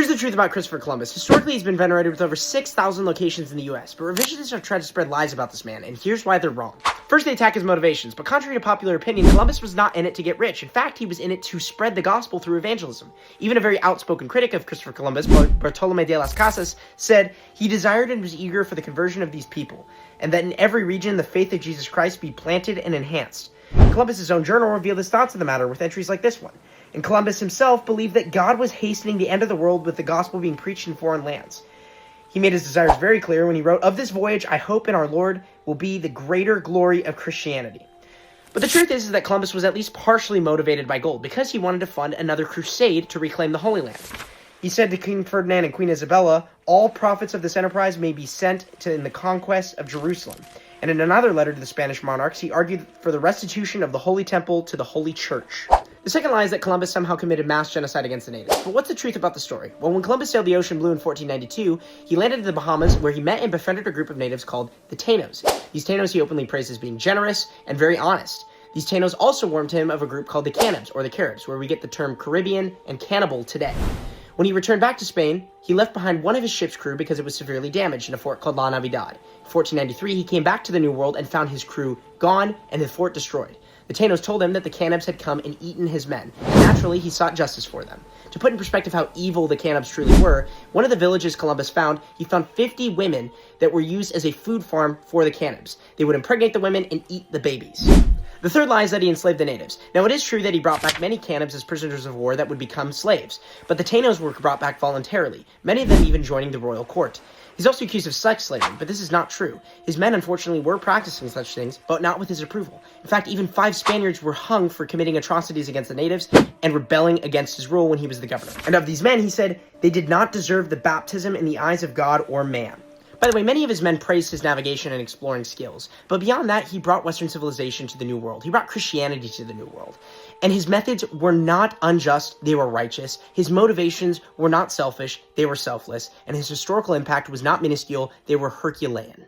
Here's the truth about Christopher Columbus. Historically, he's been venerated with over 6,000 locations in the US, but revisionists have tried to spread lies about this man, and here's why they're wrong. First, they attack his motivations, but contrary to popular opinion, Columbus was not in it to get rich. In fact, he was in it to spread the gospel through evangelism. Even a very outspoken critic of Christopher Columbus, Bartolomé de las Casas, said he desired and was eager for the conversion of these people, and that in every region the faith of Jesus Christ be planted and enhanced. Columbus's own journal revealed his thoughts of the matter with entries like this one. And Columbus himself believed that God was hastening the end of the world with the gospel being preached in foreign lands. He made his desires very clear when he wrote, "Of this voyage I hope in our Lord will be the greater glory of Christianity." But the truth is that Columbus was at least partially motivated by gold, because he wanted to fund another crusade to reclaim the Holy Land. He said to King Ferdinand and Queen Isabella, "All profits of this enterprise may be sent in the conquest of Jerusalem." And in another letter to the Spanish monarchs, he argued for the restitution of the Holy Temple to the Holy Church. The second lie is that Columbus somehow committed mass genocide against the natives. But what's the truth about the story? Well, when Columbus sailed the ocean blue in 1492, he landed in the Bahamas, where he met and befriended a group of natives called the Taínos. These Taínos he openly praised as being generous and very honest. These Taínos also warned him of a group called the Cannibs, or the Caribs, where we get the term Caribbean and cannibal today. When he returned back to Spain, he left behind one of his ship's crew because it was severely damaged in a fort called La Navidad. In 1493, he came back to the New World and found his crew gone and the fort destroyed. The Taínos told him that the Cannibs had come and eaten his men, and naturally he sought justice for them. To put in perspective how evil the Cannibs truly were, one of the villages Columbus found, he found 50 women that were used as a food farm for the Cannibs. They would impregnate the women and eat the babies. The third lie is that he enslaved the natives. Now, it is true that he brought back many Cannibs as prisoners of war that would become slaves, but the Taínos were brought back voluntarily, many of them even joining the royal court. He's also accused of sex slavery, but this is not true. His men, unfortunately, were practicing such things, but not with his approval. In fact, even 5 Spaniards were hung for committing atrocities against the natives and rebelling against his rule when he was the governor. And of these men, he said, they did not deserve the baptism in the eyes of God or man. By the way, many of his men praised his navigation and exploring skills, but beyond that, he brought Western civilization to the New World. He brought Christianity to the New World. And his methods were not unjust, they were righteous. His motivations were not selfish, they were selfless. And his historical impact was not minuscule, they were Herculean.